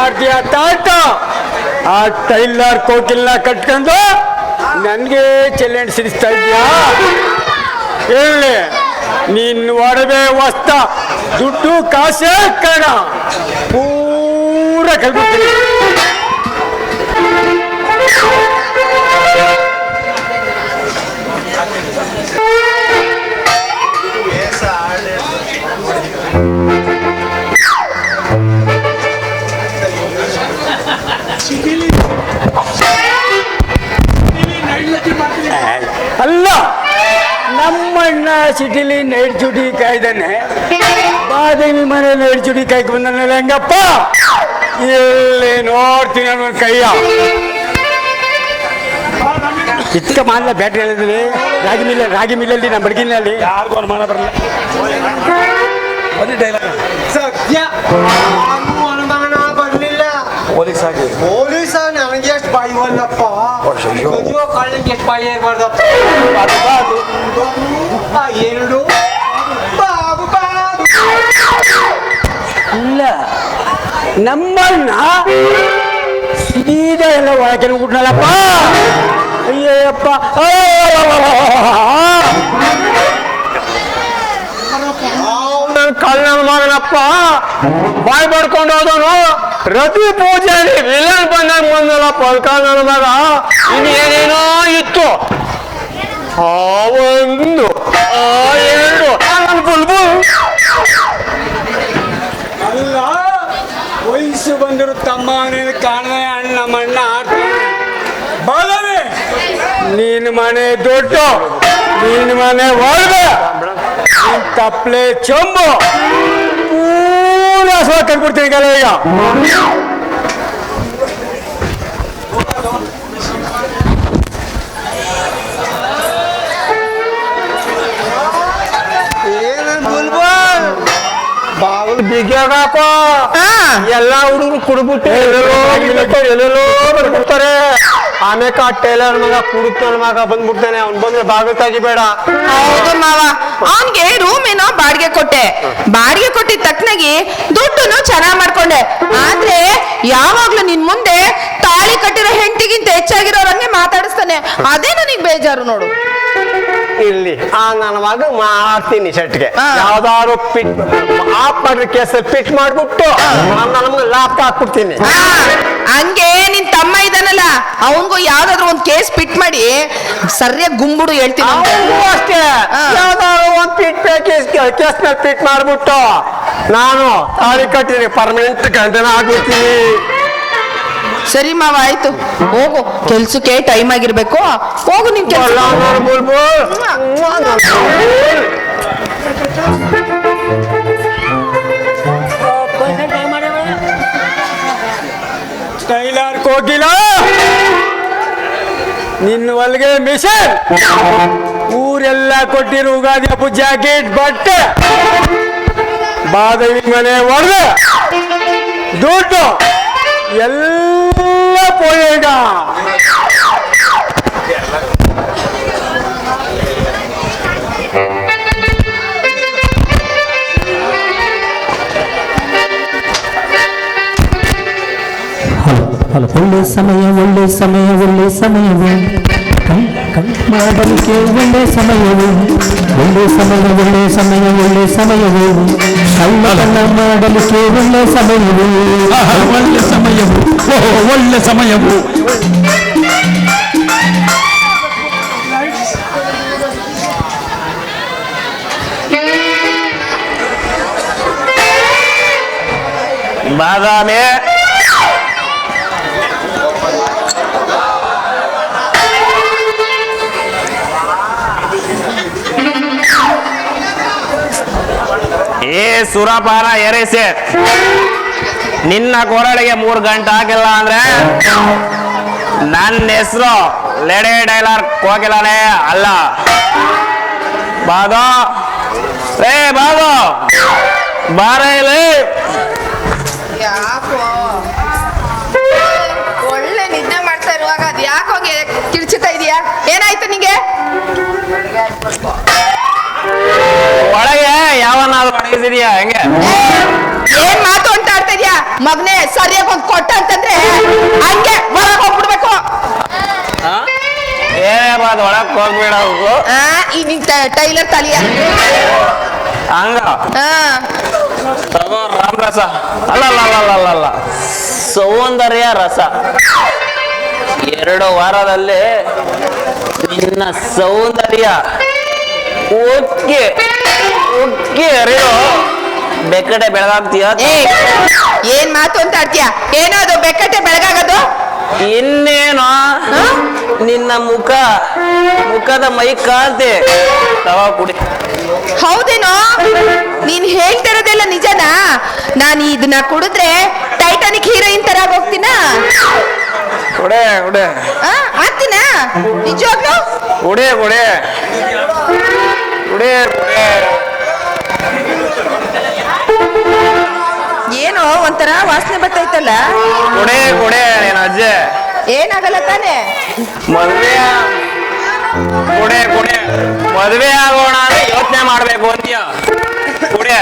ಮಾಡ್ತೀಯ ತಾಟ. ಆ ಟೈಲರ್ ಕೋಕಿಲ್ನ ಕಟ್ಕೊಂಡು ನನಗೆ ಚೆಲ್ಲೆಂಡ್ ಸಿಡಿಸ್ತಾ ಇದ್ಯಾ? ಹೇಳಿ, ನಿನ್ನ ಒಡವೆ ವಸ್ತ ದುಡ್ಡು ಕಾಸೇ ಕಣ ಪೂರ ಕಲ್ಬಿಡ್ತೀನಿ. ಅಲ್ಲ, ನಮ್ಮಣ್ಣ ಸಿಟಿಲಿ ನೈಟ್ ಚುಡಿ ಕಾಯ್ದಾನೆ, ಬಾದೇವಿ ಮನೆ ನೈಟ್ ಚುಡಿ ಕಾಯ್ಕೆ ಬಂದನಲ್ಲ ಹೆಂಗಪ್ಪ? ಎಲ್ಲಿ ನೋಡ್ತೀನಿ ಅವನ ಕೈಯ ಇಕ್ಕ ಮಾಡಲ ಬ್ಯಾಟ್ರಿ ಹೇಳಿದ್ವಿ. ರಾಗಿ ಮಿಲ್ಲಲ್ಲಿ ನಮ್ಮ ಬಡಗಿನಲ್ಲಿ ಯಾರಿಗೂ ಅನುಮಾನ ಬರಲ್ಲ. ಸದ್ಯ ಅನುಮಾನ ಬರ್ಲಿಲ್ಲ. ಪೊಲೀಸ ನನಗೆ ಎಷ್ಟು ಬಾಯಿ ಅಲ್ಲಪ್ಪ, ಕಳ್ಳನಿಗೆ ಎಷ್ಟು ಬಾಯಿ ಇರ್ಬಾರ್ದಪ್ಪ. ಎರಡು ಬಾಬು ಬಾಬು ಇಲ್ಲ, ನಮ್ಮಣ್ಣ ಸೀದಾ ಎಲ್ಲ ಒಳಗೆ ಬಿಟ್ನಲ್ಲಪ್ಪ. ಅಯ್ಯಪ್ಪ, ನನ್ನ ಕಳ್ಳನ ಮಗನಪ್ಪ ಬಾಯ್ ಪಡ್ಕೊಂಡು ಹೋದವನು ರತಿ ಪೂಜೆಯಲ್ಲಿ ವಿಲನ್ ಬಂದಾಗ ಬಂದಲ್ಲಪ್ಪ. ನನ್ನ ಮಗ ಇನ್ನೇನೇನೋ ಇತ್ತು. ಆ ಒಂದು ಆ ಎರಡು ಬುಲ್ಬುಲ್ ಅಲ್ಲ, ವಯಸ್ಸು ಬಂದರು ತಮ್ಮ ಕಾಣದೆ ಅಣ್ಣ ಮಣ್ಣ ಆಡ್ತಾನೆ. ಬಾಲವೇ, ನೀನು ಮನೆ ದೊಡ್ಡ, ನೀನು ಮನೆ ಒಳಗೆ ತಪ್ಪಲೆ ಚೊಂಬು ಪೂರ ಕಂಡ್ಬಿಡ್ತೀನಿ ಕಲ. ಈಗ ಬಾಗಿಲು ಬಿಗಿಯಾಗಪ್ಪ. ಎಲ್ಲ ಹುಡುಗರು ಕುಡ್ಬಿಟ್ಟು ಎಲ್ಲೆಲ್ಲೋ ಬರ್ಬಿಡ್ತಾರೆ. ಆಮೇಲೆ ಆ ಟೈಲರ್ ಮಗ ಕುಡುತ್ತ ಮಗ ಬಂದ್ಬಿಡ್ತಾನೆ. ಅವ್ನು ಬಂದ್ರೆ ಬಾಗಿಲು ತೆಗಿಬೇಡ. ಹೌದು ಮಾವ, ಅವನ್ಗೆ ರೂಮ್ ಏನೋ ಬಾಡಿಗೆ ಕೊಟ್ಟೆ. ಬಾಡಿಗೆ ಕೊಟ್ಟಿದ ತಕ್ಕನಾಗಿ ದುಡ್ಡುನು ಚೆನ್ನಾಗ್ ಮಾಡ್ಕೊಂಡೆ. ಆದ್ರೆ ಯಾವಾಗ್ಲೂ ನಿನ್ ಮುಂದೆ ತಾಳಿ ಕಟ್ಟಿರೋ ಹೆಂಡತಿಗಿಂತ ಹೆಚ್ಚಾಗಿರೋರಂಗೆ ಮಾತಾಡಿಸ್ತಾನೆ. ಅದೇ ನನಗ್ ಬೇಜಾರು ನೋಡು. ಇಲ್ಲಿ ನನ್ನ ಮಗ ಮಾಡ್ತೀನಿ ಸೆಟ್ಗೆ ಯಾವ್ದಾದ್ರು ಪಿಟ್ ಆಫ್ ಮಾಡ್ರಿ ಕೇಸಲ್ಲಿ ಪಿಟ್ ಮಾಡ್ಬಿಟ್ಟು ನಮ್ಗೆ ಲಾಪ್ ಹಾಕ್ಬಿಡ್ತೀನಿ. ಹಂಗೆ ನಿನ್ ತಮ್ಮ ಇದಾನಲ್ಲ, ಅವನ್ಗೂ ಯಾವ್ದಾದ್ರು ಒಂದ್ ಕೇಸ್ ಪಿಟ್ ಮಾಡಿ ಸರಿಯಾಗಿ ಗುಂಬುಡು ಹೇಳ್ತೀನಿ. ಅಷ್ಟೇ, ಯಾವ್ದಾದ್ರು ಒಂದ್ ಪಿಟ್ ಕೇಸ್ ಮೇಲೆ ಪಿಟ್ ಮಾಡ್ಬಿಟ್ಟು ನಾನು ತಾಳಿ ಕಟ್ಟಿನಿ ಪರ್ಮನೆಂಟ್ ಗಂಟನ ಆಗ್ಬಿಡ್ತೀನಿ. ಸರಿ ಮಾವ, ಆಯ್ತು, ಹೋಗು, ಕೆಲ್ಸಕ್ಕೆ ಟೈಮ್ ಆಗಿರ್ಬೇಕು. ಹೋಗು ನಿನ್ ಕೆಲಸ. ಟೈಲರ್ ಹೋಗಿಲ್ಲ, ನಿನ್ನ ಹೊಲ್ಗೆ ಮಿಷನ್, ಊರೆಲ್ಲ ಕೊಟ್ಟಿರು ಉಗಾದಿ ಹಬ್ಬ ಜಾಕೆಟ್ ಬಟ್ಟೆ, ಬಾದವಿ ಮನೆ ಒಳಗೆ ದುಡ್ಡು ಎಲ್ಲ ಪೋಯೇಗ. ಒಳ್ಳೆ ಸಮಯ ಒಳ್ಳೆ ಸಮಯ ಒಳ್ಳೆ ಸಮಯವು ಮಾಡಲಿಕ್ಕೆ ಒಳ್ಳೆ ಸಮಯವು ಒಳ್ಳೆ ಸಮಯ ಒಳ್ಳೆ ಸಮಯ ಒಳ್ಳೆ ಸಮಯವು ಕಳ್ಳ ಮಾಡಲಿಕ್ಕೆ ಒಳ್ಳೆ ಸಮಯವು ಒಳ್ಳೆ ಸಮಯವು ಒಳ್ಳೆ ಸಮಯವು. ಬಾದಾಮಿ ಏ ಸುರಪಾನ ಎರೆಸೆ, ನಿನ್ನ ಕೊರಳಿಗೆ 3 ಗಂಟೆ ಹಾಕಿಲ್ಲ ಅಂದ್ರೆ ನನ್ನ ಹೆಸರು ಲೇಡಿ ಟೈಲರ್ ಕೋಗಿಲನೇ ಅಲ್ಲ. ಬಾದೋ ರೇ ಬಾದೋ ಬಾರ ಇಲ್ಲಿ. ಯಾಕೋ ಒಳ್ಳೆ ನಿದ್ದೆ ಮಾಡ್ತಾ ಇರುವಾಗ ಅದ್ ಯಾಕೋಗಿ ಕಿರ್ಚುತ್ತಾ ಇದೀಯಾ? ಏನಾಯ್ತು ನಿಂಗೆ? ಒಳಗೆ ಯಾವನಾದ್ರು ಅಡಗಿಸಿದ್ಯಾ? ಹೆಂಗೆ ಏನ್ ಮಾತು ಅಂತ ಆಡ್ತಾ ಇದ್ಯಾ? ಮಗನೇ ಸರಿಯಾಗಿ ಒಂದು ಹೋಗ್ಬೇಡ ಹೋಗು ಈ ನಿನ್ ಟೈಲರ್ ತಲಿಯ ಹಂಗ ಹಾ ತಗೋ ರಾಮರಸ ಅಲ್ಲ ಸೌಂದರ್ಯ ರಸ 2 ವಾರದಲ್ಲಿ ನಿನ್ನ ಸೌಂದರ್ಯ ಉಕ್ಕಿ ಅರಿಯೋ ಬೆಕ್ಕಟೆ ಬೆಳಗಾಗ್ತೀಯ. ಏನ್ ಮಾತು ಅಂತ ಆಡ್ತೀಯ? ಏನೋ ಅದು ಬೆಕ್ಕಟೆ ಬೆಳಗಾಗದು? ಇನ್ನೇನೋ ನಿನ್ನ ಮುಖದ ಮೈ ಕಾಂತಿ ತವ ಕುಡಿ. ಹೌದೇನೋ? ನೀನ್ ಹೇಳ್ತಿರೋದೆಲ್ಲ ನಿಜನಾ? ನಾನು ಇದನ್ನ ಕುಡಿದ್ರೆ ಟೈಟಾನಿಕ್ ಹೀರೋಯಿನ್ ತರ ಹೋಗ್ತೀನ? ಕುಡೆ ಆಗ್ತೀನ ನಿಜವಾಗ್ಲು? ಕುಡೆ ಏನೋ ಒಂಥರ ವಾಸನೆ ಬರ್ತೈತಲ್ಲ. ಕುಡೆ ನೀನು ಅಜ್ಜೆ ಏನಾಗಲ್ಲ ತಾನೆ? ಮದುವೆ ಆಗೋಣ ಅಂದ್ರೆ ಯೋಚನೆ ಮಾಡ್ಬೇಕು ಅಂತೀಯ. ಕುಡೆ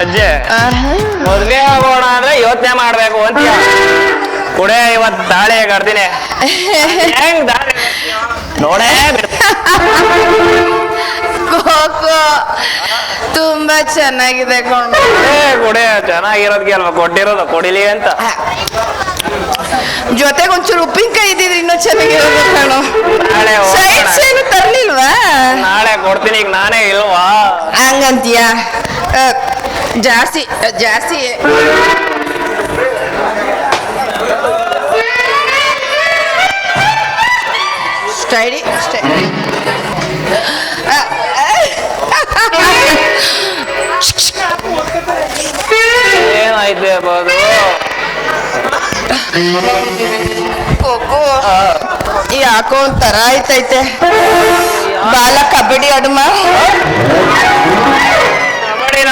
ಅಜ್ಜೆ ಮದ್ವೆ ಆಗೋಣ ಅಂದ್ರೆ ಯೋಚನೆ ಮಾಡ್ಬೇಕು ಅಂತೀಯ. ಕುಡೆ ಇವತ್ ತಾಳೆ ಕಡ್ತೀನಿ ಹೆಂಗ್ ದಾಳಿ ನೋಡೇ ಕೋಕೋ ತುಂಬಾ ಚೆನ್ನಾಗಿದೆ ಕುಡೆ ಚೆನ್ನಾಗಿರೋದ್ಗೆ ಅಲ್ವಾ ಕೊಟ್ಟಿರೋದು ಕೊಡಿಲಿ ಅಂತ. ಜೊತೆಗೆ ಒಂಚೂರು ಉಪ್ಪಿನಕಾಯಿ ಇದ್ದಿದ್ರೆ ಇನ್ನೂ ಚೆನ್ನಾಗಿರೋದು ಕಣೋ. ನಾಳೆ ಸೈಡ್ಸ್ ಏನು ತರ್ಲಿಲ್ವಾ? ನಾಳೆ ಕೊಡ್ತೀನಿ. ಈಗ ನಾನೇ ಇಲ್ವಾ? ಹಂಗಂತೀಯ? ಜಾಸ್ತಿ ಸ್ಟೈಡಿ ಏನಾಯ್ತು ಬೋದು? ಯಾಕೋ ಒಂಥರ ಆಯ್ತೈತೆ. ಬಾಲ ಕಬಡ್ಡಿ ಅಡುಮ ಕಬಡ್ಡಿನ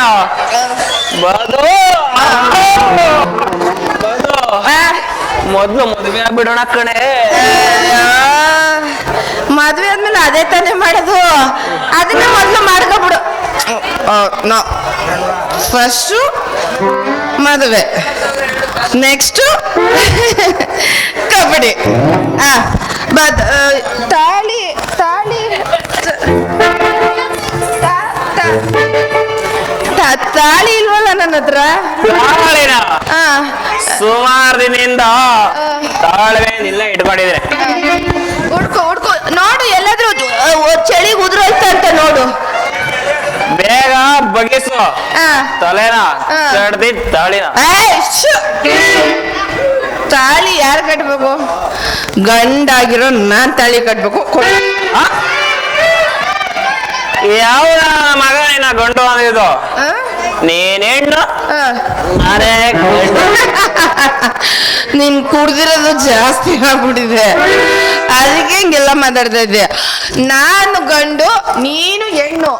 ಮೊದ್ಲು ಮದ್ವೆ ಆಗ್ಬಿಡೋಣ ಕಣೆ. ಮದ್ವೆ ಆದ್ಮೇಲೆ ಅದೇ ತಾನೇ ಮಾಡೋದು. ಅದನ್ನ ಮೊದ್ಲು ಮಾಡ್ಕೊಬಿಡು. ಫಸ್ಟು ಮದುವೆ, ನೆಕ್ಸ್ಟು ಕಬಡ್ಡಿ. ತಾಳಿ ತಾಳಿ ಇಲ್ವಲ್ಲ ನನ್ನ ಹತ್ರ. ಸುಮಾರು ದಿನದಿಂದ ತಾಳ್ವೆ ನಿಲ್ಲ ಇಟ್ಕೊಂಡಿದ್ರೆ. ಹುಡ್ಕೋ ನೋಡು, ಎಲ್ಲಾದ್ರೂ ಚಳಿ ಉದುರೋಯ್ತ ಅಂತ ನೋಡು. ಬೇಗ ಬಗೆಸು ತಲೆನ ಕಡ್ದಿ ತಾಳಿನ. ತಾಳಿ ಯಾರು ಕಟ್ಬೇಕು? ಗಂಡಾಗಿರೋ ನಾನ್ ತಾಳಿ ಕಟ್ಬೇಕು. ಯಾವ ಮಗ ನಿನ್ನ ಗಂಡು ಅಂದಿದ್ದು? ನೀನ್ ಹೆಣ್ಣು, ನಾನೇ ಗಂಡು. ನೀನ್ ಕುಡ್ದಿರೋದು ಜಾಸ್ತಿ ಆಗ್ಬಿಟ್ಟಿದೆ, ಅದಕ್ಕೆ ಹಿಂಗೆಲ್ಲ ಮಾತಾಡ್ತಾ ಇದ್ದೆ. ನಾನು ಗಂಡು, ನೀನು ಹೆಣ್ಣು,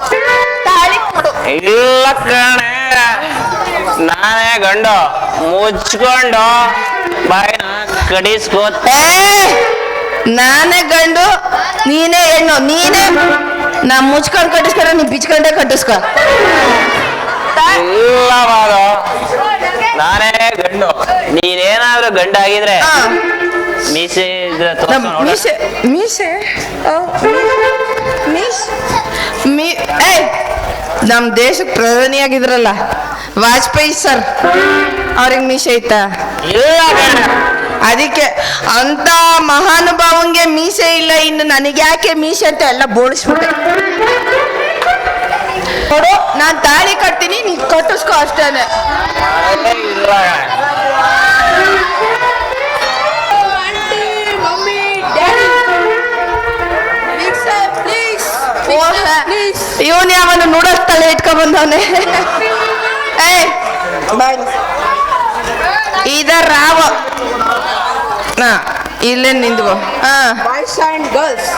ತಾಳಿ ಕೊಡು. ಇಲ್ಲ ಕಣೆ, ನಾನೇ ಗಂಡು ಮುಚ್ಕೊಂಡು ಬಾಯಿನ ಕಡಿಸ್ಕೋತ. ನಾನೇ ಗಂಡು ನೀನೇ ಹೆಣ್ಣು. ನೀನೇ ನಾ ಮುಚ್ಕೊಂಡು ಕಟ್ಟಿಸ್ಕೊರ, ನೀ ಬಿಚ್ಕೊಂಡೇ ಕಟ್ಟಿಸ್ಕೊ. ಇಲ್ಲ ಬಾರು, ನಾನೇ ಗಂಡು. ನೀನೇನಾದ್ರೂ ಗಂಡಾಗಿದ್ರೆ ಮೀಸೆ ಇದ್ರೆ ತೋರ್ಸು ನೋಡು. ಮೀಸೆ ಮೀಸೆ ನಮ್ ದೇಶಕ್ಕೆ ಪ್ರಧಾನಿಯಾಗಿದ್ರಲ್ಲ ವಾಜಪೇಯಿ ಸರ್, ಅವ್ರಿಗೆ ಮೀಸೆ ಐತಾ? ಇಲ್ಲ ಗಂಡ. ಅದಕ್ಕೆ ಅಂತ ಮಹಾನುಭಾವಂಗೆ ಮೀಸೆ ಇಲ್ಲ, ಇನ್ನು ನನಗೆ ಯಾಕೆ ಮೀಸೆ ಅಂತ ಎಲ್ಲ ಬೋಳಿಸ್ಬಿಟ್ಟೆ. ನೋಡು, ನಾನ್ ತಾಳಿ ಕಟ್ತೀನಿ, ನೀ ಕಟ್ಟಿಸ್ಕೊ ಅಷ್ಟೇನೆ. ಇಲ್ಲ ಇವನ್ ಯಾವನು ನೂಡಲ್ಸ್ ತಲೆ ಇಟ್ಕೊಂಡ್ ಬಂದವನೆ. ಇದರ ರಾವ ಇಲ್ಲೇ ನಿಂದ್ಗೋ. ಬಾಯ್ಸ್ ಅಂಡ್ ಗರ್ಲ್ಸ್,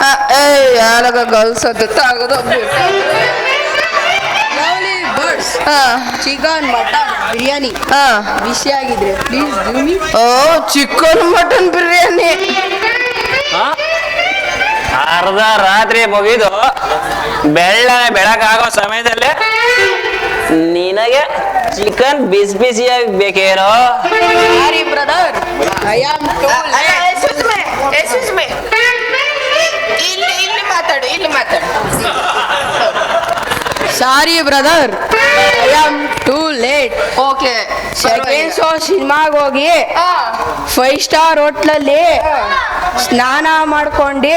ಯಾರಾಗ ಗರ್ಲ್ಸ್ ಅಂತ ತಾಗದು. Lovely birds, chicken mutton biryani ಬಿಸಿ ಆಗಿದ್ರೆ ಪ್ಲೀಸ್ ಗಿವ್ ಮೀ. ಓ ಚಿಕನ್ ಮಟನ್ ಬಿರಿಯಾನಿ. ಅರ್ಧ ರಾತ್ರಿ ಮುಗಿದು ಬೆಳ್ಳನೆ ಬೆಳಕಾಗೋ ಸಮಯದಲ್ಲಿ ನಿನಗೆ ಚಿಕನ್ ಬಿಸಿ ಬಿಸಿಯಾಗಿ ಬೇಕೇನೋ? ಸಾರಿ ಬ್ರದರ್, ಐ ಆಮ್ ಇಲ್ಲಿ ಮಾತಾಡು, ಇಲ್ಲಿ ಮಾತಾಡು. Sorry brother, I am too late. Okay, second show ಸಿನಿಮಾಗೆ ಹೋಗಿ 5 ಸ್ಟಾರ್ ಹೋಟ್ಲಲ್ಲಿ ಸ್ನಾನ ಮಾಡ್ಕೊಂಡು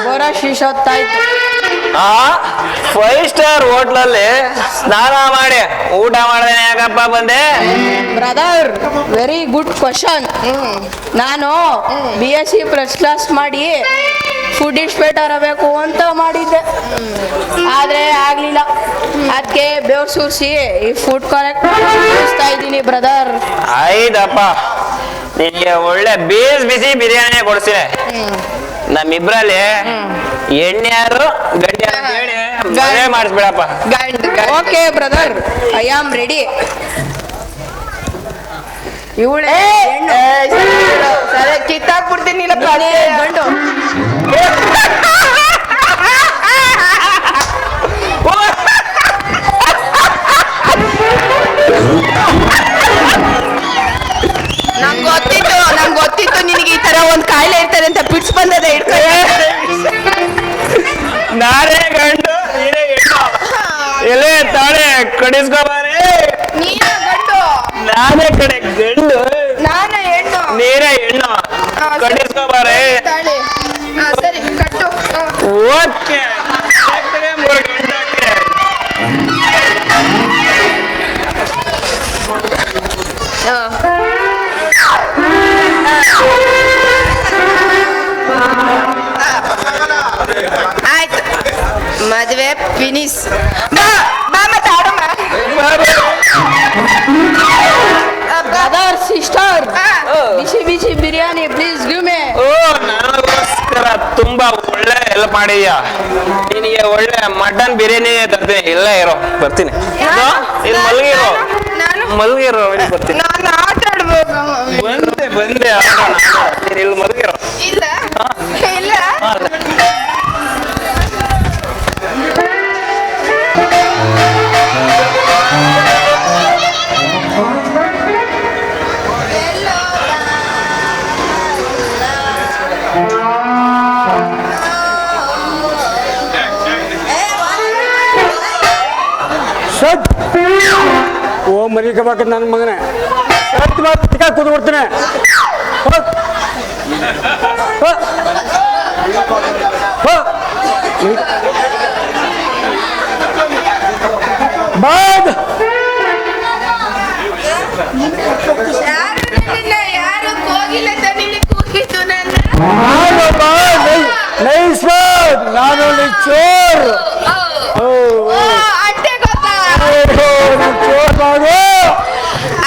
ಬರೋ ಶಿಶೊತ್ತಾಯ್ತು. 5 ಸ್ಟಾರ್ ಹೋಟ್ಲಲ್ಲಿ ಸ್ನಾನ ಮಾಡಿ ಊಟ ಮಾಡ್ದೇನೆ ಯಾಕಪ್ಪ ಬಂದೆ? Brother, very good question. ನಾನು BSc ಫಸ್ಟ್ ಕ್ಲಾಸ್ ಮಾಡಿ ಫುಡ್ ಇನ್ಸ್ಪೆಕ್ಟರ್ ಆಗಬೇಕು ಅಂತ ಮಾಡಿದ್ದೆ, ಆದ್ರೆ ಆಗ್ಲಿಲ್ಲ. ಅದಕ್ಕೆ ಬೇವ್ರು ಸುರಿಸಿ ಈ ಫುಡ್ ಕಲೆಕ್ಟ್ ಮಾಡ್ತಾ ಇದ್ದೀನಿ ಬ್ರದರ್. ಆಯ್ತಪ್ಪ, ನಿನಗೆ ಒಳ್ಳೆ ಬಿಸಿ ಬಿಸಿ ಬಿರಿಯಾನಿ ಕೊಡ್ತೀನಿ. ನಮ್ಮಿಬ್ರಲ್ಲಿ ಎಣ್ಣೆಯಾರು ಗಡ್ಡೆ ಅಂತ ಹೇಳಿ ಮದುವೆ ಮಾಡಿಸ್ಬಿಡಪ್ಪ. Okay brother, I am ready. ಇವಳೆ ಸರಿ ಕಿತ್ತಾಕ್ಬಿಡ್ತೀನಿ. ಇಲ್ಲ ಗಂಡು ನಂಗೆ ಗೊತ್ತಿತ್ತು ನಿನಗೆ ಈ ತರ ಒಂದ್ ಕಾಯಿಲೆ ಇರ್ತದೆ ಅಂತ ಪಿಟ್ಸ್ ಬಂದದ. ಹಿಡ್ಕೊ. ನಾನೇ ಗಂಡು ನೀನೇ ಹೆಣ್ಣು. ಎಲೆ ತಾಳೆ ಕಡಿಸ್ಕೋಬಾರೆ. ನೀನ ಗಂಡು, ನಾನೇ ಕಡೆ ಗಂಡು, ನಾನ ಹೆಣ್ಣು. ನೀನೇ ಹೆಣ್ಣು. ಕಡಿಸ್ಕೋಬಾರೆ. ತಾಳಿ. ಸರಿ ಕಟ್ಟು. ಓಕೆ, 3 ಗಂಟೆ. ಆಯ್ತು, ಮದುವೆ ಫಿನಿಶ್. ಬಾ ಮತ್ತೆ ಆಡಮ್ಮ. ಬ್ರದರ್, ಸಿಸ್ಟರ್, ಬಿಸಿ ಬಿಸಿ ಬಿರಿಯಾನಿ ಪ್ಲೀಸ್ ಗಿವ್ ಮಿ. ಓ, ನನಗೋಸ್ಕರ ತುಂಬಾ ಒಳ್ಳೆ ಹೆಲ್ಪ್ ಮಾಡಿದ್ಯಾ. ನಿನಗೆ ಒಳ್ಳೆ ಮಟನ್ ಬಿರಿಯಾನಿ ತರ್ತೀನಿ. ಇಲ್ಲ ಇರೋ, ಬರ್ತೀನಿ. ಇಲ್ಲಿ ಮಲಗಿರೋ, ಮಲಗಿರೋ, ಬರ್ತೀನಿ. ನಾನು ಆಟ ಆಡ್ಬೇಕು. ಬಂದೆ ನೀನು ಇಲ್ಲಿ ಮಲಗಿರೋ. ಇಲ್ಲ ಇಲ್ಲ. ಸತ್ ಓ ಮರಿಕಬೇಕ ನನ್ನ ಮಗನೇ. ಸತ್ ಮಾತು ತಿಕ್ಕ ಕೂತ್ ಬಿಡ್ತೇನೆ. ಬಾದ್ ಯಾರು ಹೋಗಿಲ್ಲ ತನಿಲಿ ಕೂಗಿದ್ದು ನನ್ನ. ನೈಸ್ ಬಾದ್, ನಾನು ಚೋರ್. ಅಂಟೆ ಗೊತ್ತಾ? ಚೋರ್ ಬಾದು.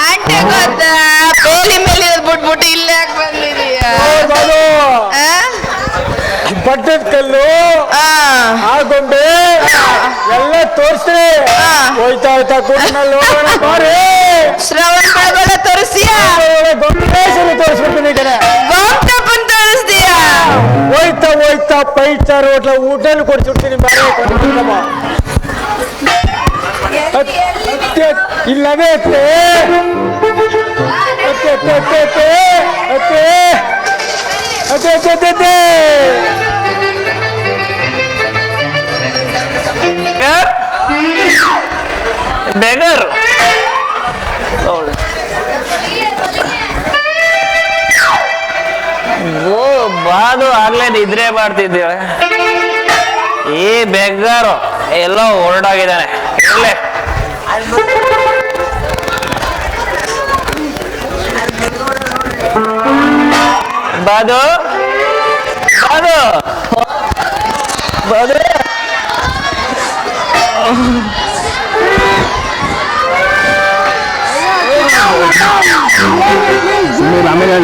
ಅಂಟೆ ಗೊತ್ತಾ? ಬೇಲಿ ಮೇಲೆ ಬಿಟ್ಬಿಟ್ಟು ಇಲ್ಲೇ ಯಾಕೆ ಬಂದಿದೀಯಾ? ಬಾದು ಬಟ್ಟದ ಕಲ್ಲು ಹಾಕೊಂಡೆ ಎಲ್ಲ ತೋರಿಸ್ತೀನಿ. ಹೋಯ್ತಾ ಹೋಯ್ತಾ ಕೂತ್ನಲ್ಲಿ ಹೋಗೋಣ ಬಾರಿ. ಶ್ರವಣ್ ಬೆಳಗೊಳ ತೋರಿಸ್ತೀಯ ಗೊಂಬೇಶ್ವರಿ ತೋರಿಸ್ಬಿಡ್ತೀನಿ ಈ ಕಡೆ ಗೋಪ್ಟಪ್ಪನ್ ತೋರಿಸ್ತೀಯ ಹೋಯ್ತಾ ಹೋಯ್ತಾ ಫೈವ್ ಸ್ಟಾರ್ ಹೋಟ್ಲ ಊಟನೂ ಕೊಡ್ಸಿಡ್ತೀನಿ ಬೇರೆ ಇಲ್ಲವೇ ಅತ್ತೆ ಅತ್ತೆ ಅತ್ತೆ ಅತ್ತೆ ಅತ್ತೆ ಅತ್ತೆ ಅತ್ತೆ ಅತ್ತೆ ಅತ್ತೆ ಬೆಗರ್ ಓ ಬಾದು ಆಗ್ಲೇ ನಿದ್ರೆ ಮಾಡ್ತಿದ್ದೇವೆ ಈ ಬೆಗ್ಗಾರು ಎಲ್ಲೋ ಹೊರಡಾಗಿದ್ದಾನೆ ಇರ್ಲೆ ಬಾದು ಬಾದು ಬಾದು ಆಮೇಲೆ